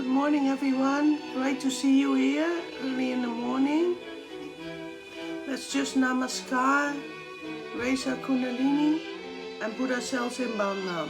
Good morning, everyone. Great to see you here early in the morning. Let's just namaskar, raise our kundalini, and put ourselves in Bam.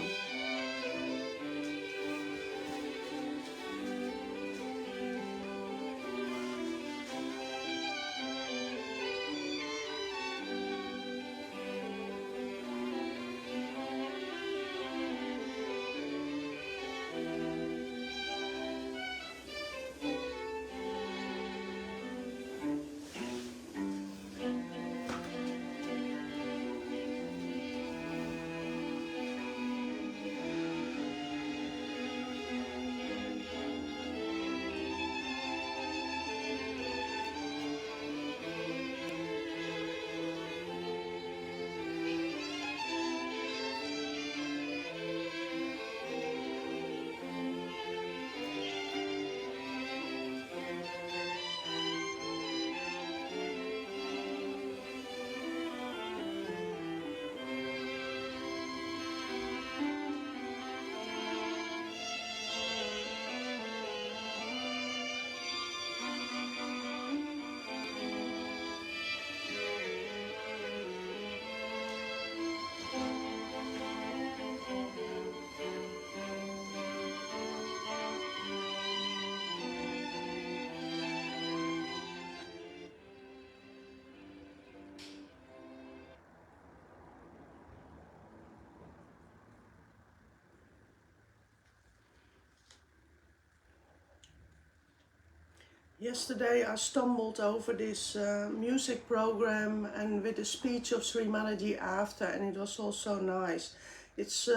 Yesterday I stumbled over this music program and with the speech of Shri Mataji after, and it was also nice. It's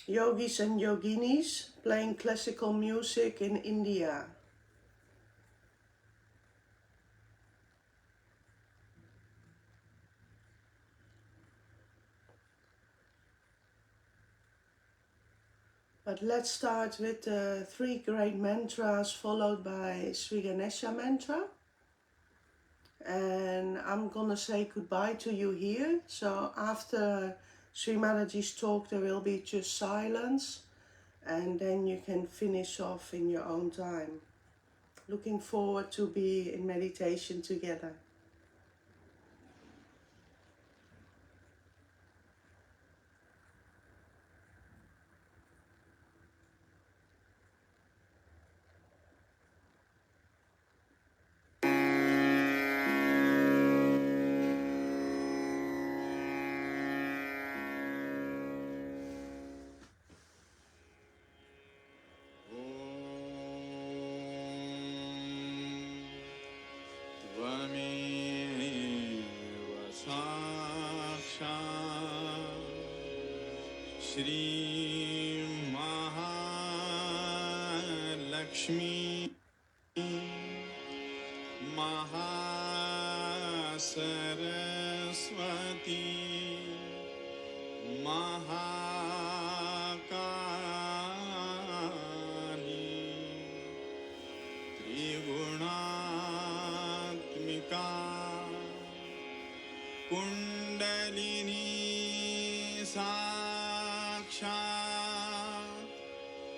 yogis and yoginis playing classical music in India. But let's start with the three great mantras followed by Sri Ganesha mantra. And I'm gonna say goodbye to you here. So after Sri Mataji's talk there will be just silence, and then you can finish off in your own time. Looking forward to be in meditation together. Shri Mahalakshmi Mahasaraswati Mahakali Triguణatmika Kundalini Sakshat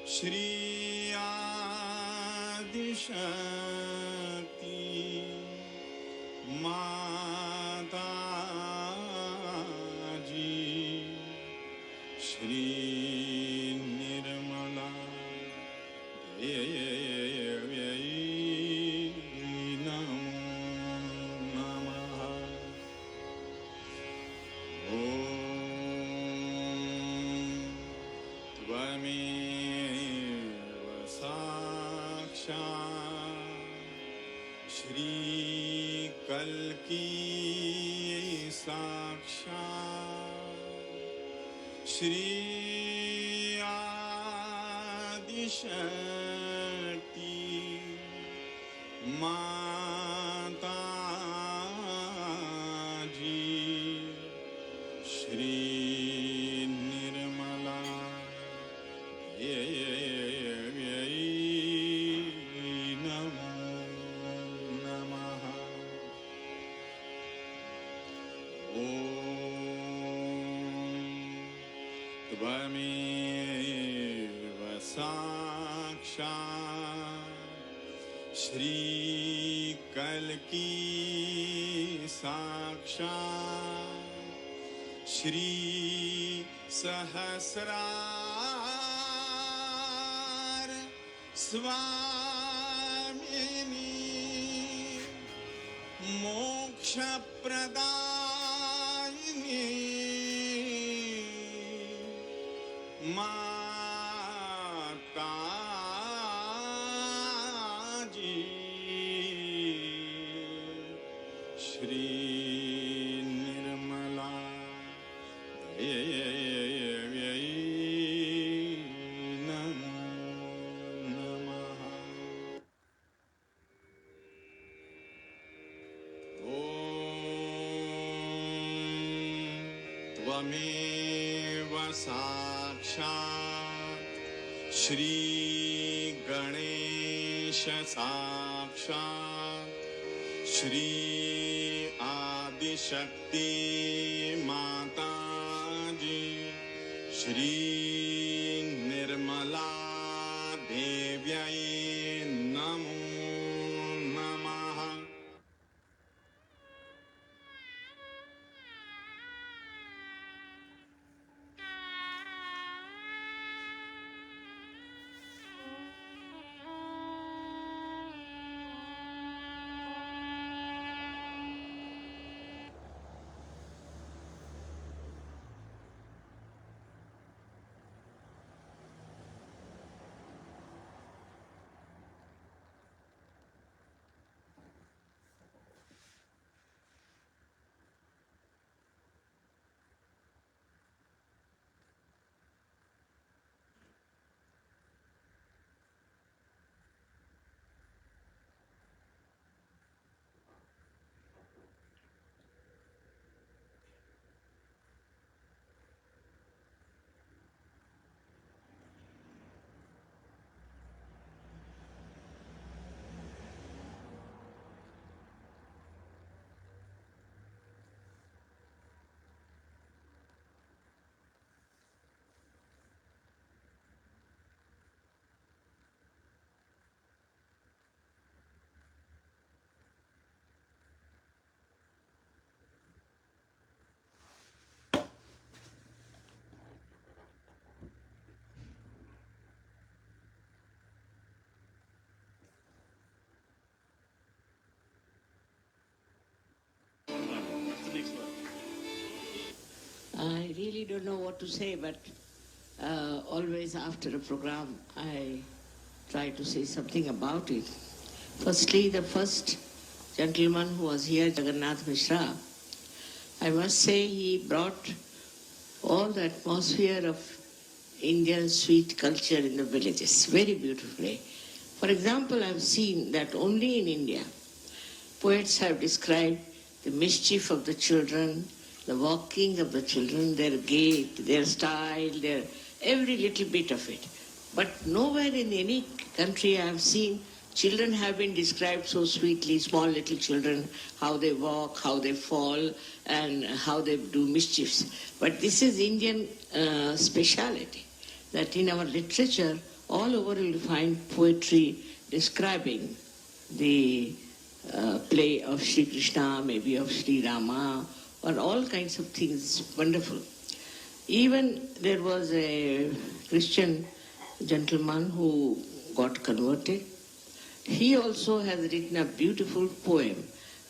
Shri Adishakti Mataji Shri Nirmala Devi Namo Namaha Om Tvameva Sakshat Shri Kalki Sakshat Shri Adishakti Mataji Shri Nirmala Devi Namo Namaha Om Tvameva Sakshat Shri Kalki Sakshat Shri Sahasrar Swamini Moksha Pradayini Mataji Shri Nirmala Devi Namo Namaha Om Tvameva Sakshat Shri Ganesha Sakshat Shri Adishakti Mataji Shri Nirmala Devyai Namo Namaha I really don't know what to say, but always after a program, I try to say something about it. Firstly, the first gentleman who was here, Jagannath Mishra, I must say he brought all the atmosphere of Indian sweet culture in the villages very beautifully. For example, I've seen that only in India, poets have described the mischief of the children, the walking of the children, their gait, their style, their every little bit of it. But nowhere in any country I have seen children have been described so sweetly, small little children, how they walk, how they fall, and how they do mischiefs. But this is Indian speciality, that in our literature, all over you'll find poetry describing the play of Sri Krishna, maybe of Sri Rama, or all kinds of things. Wonderful. Even there was a Christian gentleman who got converted. He also has written a beautiful poem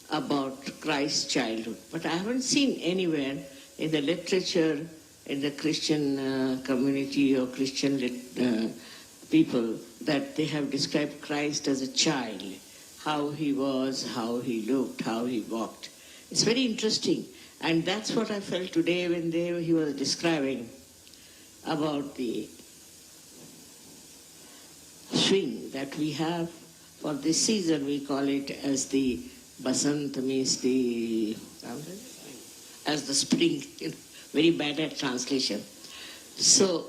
about Christ's childhood. But I haven't seen anywhere in the literature, in the Christian community or Christian people, that they have described Christ as a child, how he was, how he looked, how he walked. It's very interesting. And that's what I felt today when he was describing about the swing that we have for this season. We call it as the Basant, means as the spring, very bad at translation. So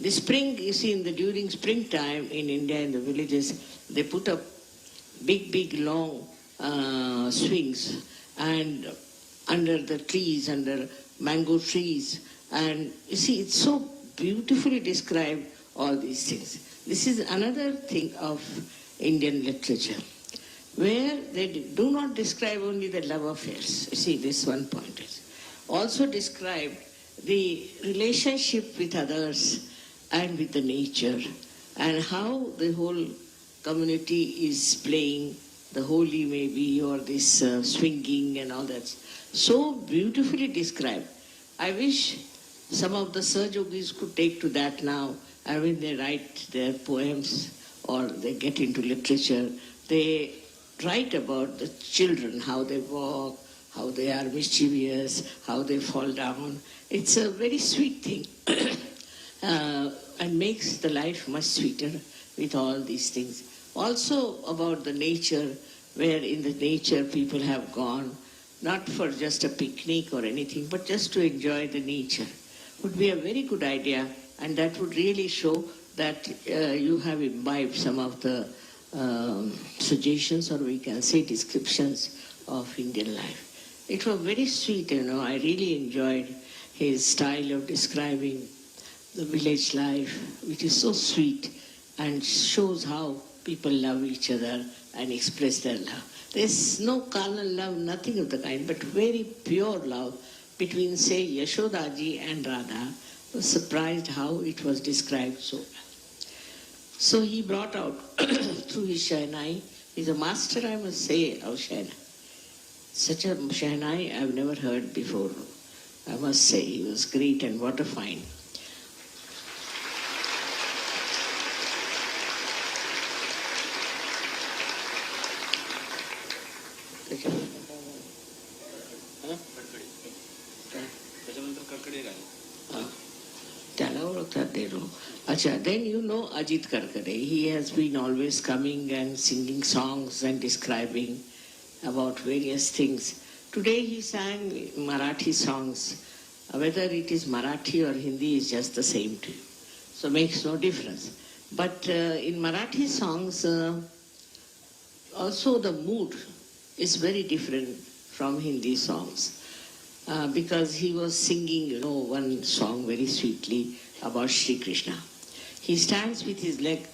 the spring, you see, during springtime in India, in the villages, they put up big, long swings and under the trees, under mango trees. And you see, it's so beautifully described, all these things. This is another thing of Indian literature, where they do not describe only the love affairs. You see, this one point is also described the relationship with others and with the nature, and how the whole community is playing the holy maybe, or this swinging and all that. So beautifully described. I wish some of the Sahajogis could take to that now. I mean, they write their poems or they get into literature. They write about the children, how they walk, how they are mischievous, how they fall down. It's a very sweet thing and makes the life much sweeter with all these things. Also about the nature, where in the nature people have gone, not for just a picnic or anything, but just to enjoy the nature, would be a very good idea, and that would really show that you have imbibed some of the suggestions, or we can say descriptions of Indian life. It was very sweet, I really enjoyed his style of describing the village life, which is so sweet and shows how people love each other and express their love. There's no carnal love, nothing of the kind, but very pure love between, say, Yashodaji and Radha. I was surprised how it was described so well. So he brought out through his Shehnai. He's a master, I must say, of Shehnai. Such a Shehnai I've never heard before. I must say, he was great, and what a find. Then you know Ajit Karkare. He has been always coming and singing songs and describing about various things. Today he sang Marathi songs. Whether it is Marathi or Hindi is just the same to you. So makes no difference. But in Marathi songs, also the mood is very different from Hindi songs. Because he was singing, one song very sweetly about Sri Krishna. He stands with his leg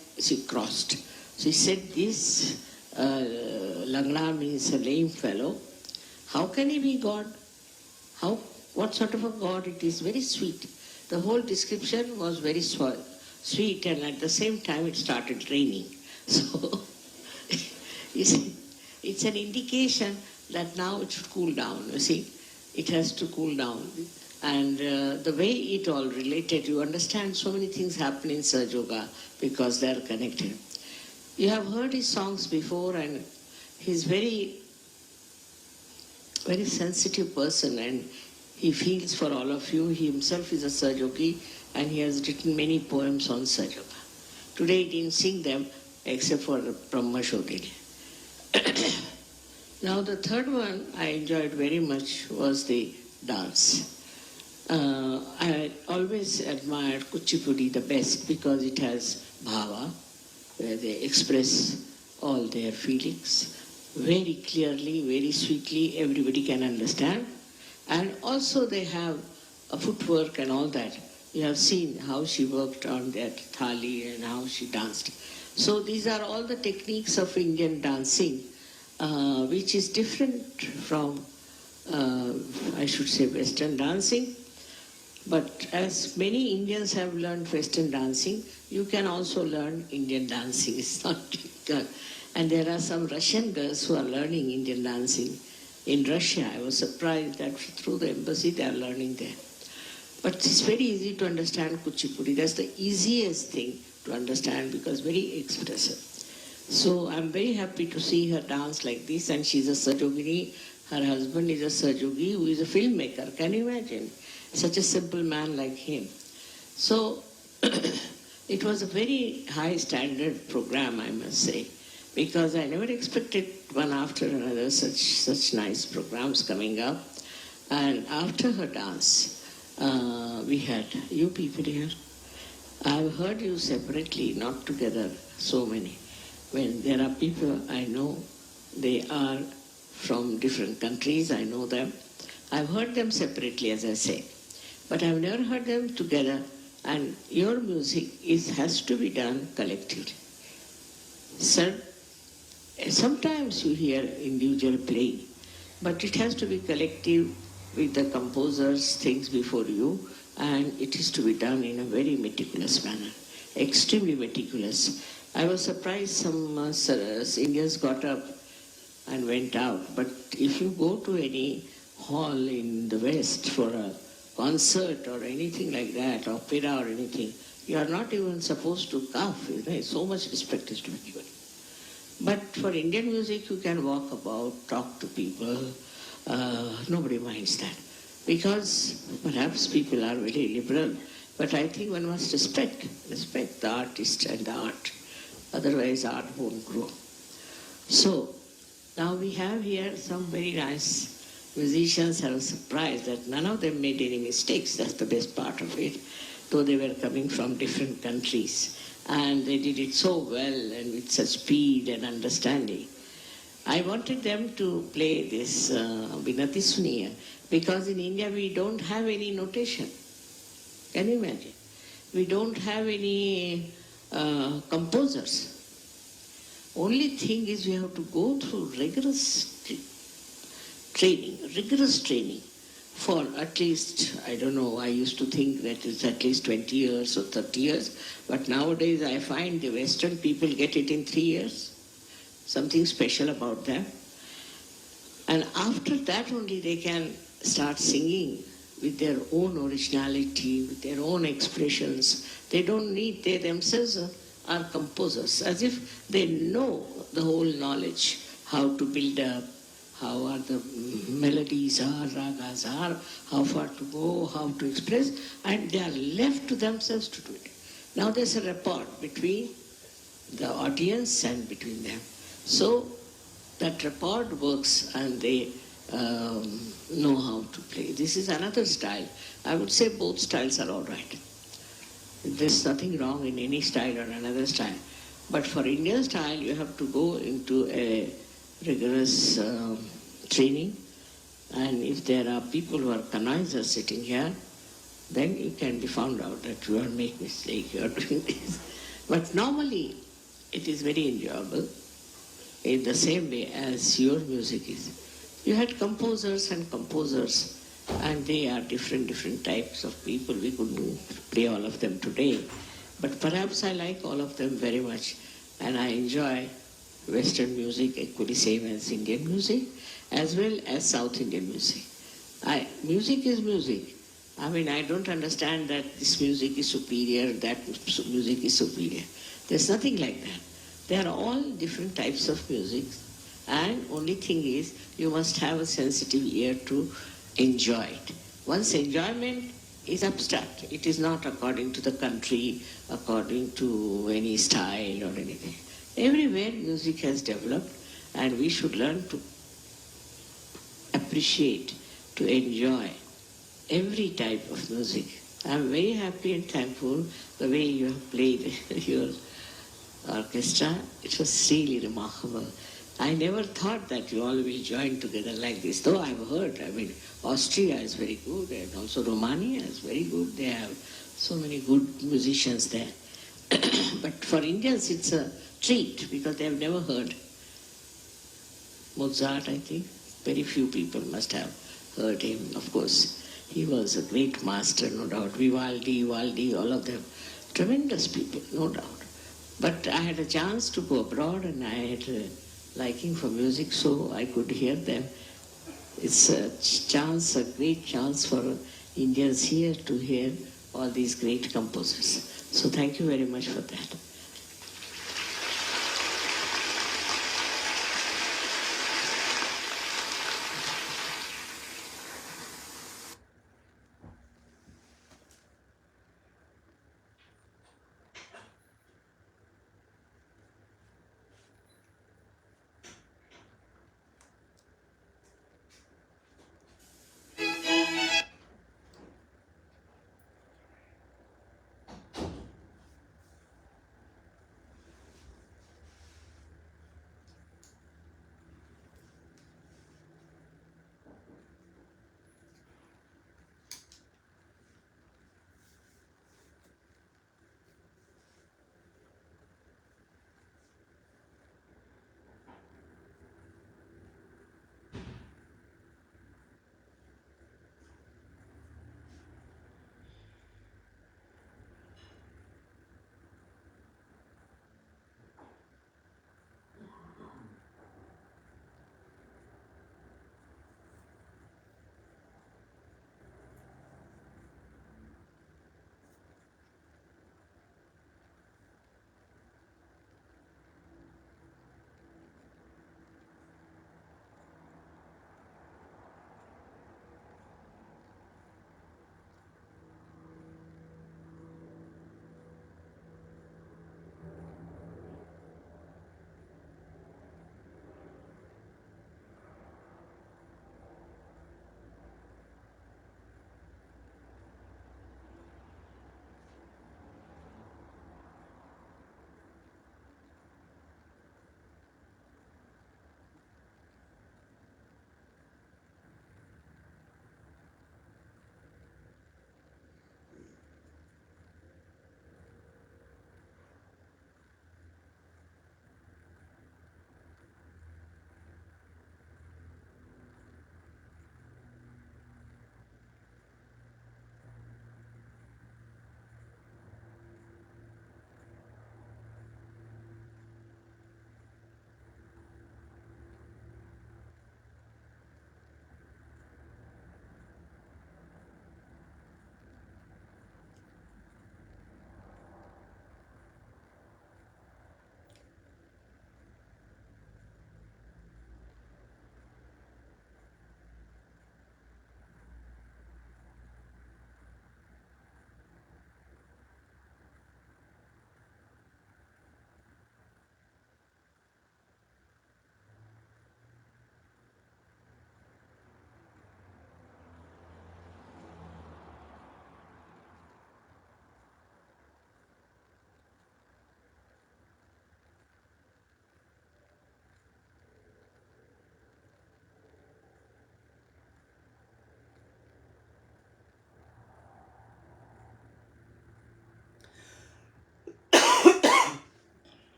crossed. So he said, this Langla means a lame fellow. How can he be God? What sort of a God it is? Very sweet. The whole description was very sweet, and at the same time it started raining. So it's an indication that now it should cool down, you see. It has to cool down. And the way it all related, you understand so many things happen in Sahaja Yoga because they are connected. You have heard his songs before, and he's very sensitive person, and he feels for all of you. He himself is a Sahaja Yogi, and he has written many poems on Sahaja Yoga. Today he didn't sing them except for Brahma Shodhini. Now the third one I enjoyed very much was the dance. I always admired Kuchipudi the best because it has bhava, where they express all their feelings very clearly, very sweetly, everybody can understand. And also they have a footwork and all that. You have seen how she worked on that thali and how she danced. So these are all the techniques of Indian dancing, which is different from, I should say, Western dancing. But as many Indians have learned Western dancing, you can also learn Indian dancing. It's not difficult. And there are some Russian girls who are learning Indian dancing in Russia. I was surprised that through the embassy they are learning there. But it's very easy to understand Kuchipudi. That's the easiest thing to understand because very expressive. So I'm very happy to see her dance like this, and she's a Sahaja Yogini. Her husband is a Sahaja Yogi who is a filmmaker. Can you imagine? Such a simple man like him. So it was a very high standard program, I must say, because I never expected one after another such nice programs coming up. And after her dance, we had you people here. I've heard you separately, not together, so many. When there are people I know, they are from different countries, I know them. I've heard them separately, as I say. But I've never heard them together, and your music has to be done collectively. Sir, sometimes you hear individual playing, but it has to be collective with the composers, things before you, and it is to be done in a very meticulous manner, extremely meticulous. I was surprised some Indians got up and went out, but if you go to any hall in the West for a concert or anything like that, opera or anything, you are not even supposed to cough. So much respect is to be given. But for Indian music, you can walk about, talk to people. Nobody minds that. Because perhaps people are very liberal. But I think one must respect the artist and the art. Otherwise, art won't grow. So, now we have here some very nice musicians. I was surprised that none of them made any mistakes. That's the best part of it, though they were coming from different countries. And they did it so well and with such speed and understanding. I wanted them to play this Vinati Suniya because in India we don't have any notation. Can you imagine? We don't have any composers. Only thing is we have to go through rigorous training for at least, I don't know, I used to think that it's at least 20 years or 30 years, but nowadays I find the Western people get it in 3 years. Something special about them. And after that only they can start singing with their own originality, with their own expressions. They don't need, they themselves are composers, as if they know the whole knowledge, how to build up, how are the melodies are, ragas are, how far to go, how to express, and they are left to themselves to do it. Now there's a rapport between the audience and between them. So that rapport works and they know how to play. This is another style. I would say both styles are all right. There's nothing wrong in any style or another style. But for Indian style, you have to go into a rigorous training. And if there are people who are connoisseurs sitting here, then you can be found out that you are making mistake, you are doing this. But normally, it is very enjoyable in the same way as your music is. You had composers, and they are different types of people. We couldn't play all of them today. But perhaps I like all of them very much. And I enjoy Western music equally same as Indian music, as well as South Indian music. Music is music, I mean, I don't understand that this music is superior, that music is superior. There's nothing like that. They are all different types of music, and only thing is you must have a sensitive ear to enjoy it. One's enjoyment is abstract. It is not according to the country, according to any style or anything. Everywhere music has developed, and we should learn to appreciate, to enjoy every type of music. I'm very happy and thankful the way you have played your orchestra. It was really remarkable. I never thought that you all will join together like this, though I've heard. I mean, Austria is very good, and also Romania is very good. They have so many good musicians there. But for Indians, it's a treat because they have never heard Mozart, I think. Very few people must have heard him, of course. He was a great master, no doubt. Vivaldi, all of them. Tremendous people, no doubt. But I had a chance to go abroad and I had a liking for music, so I could hear them. It's a chance, a great chance for Indians here to hear all these great composers. So thank you very much for that.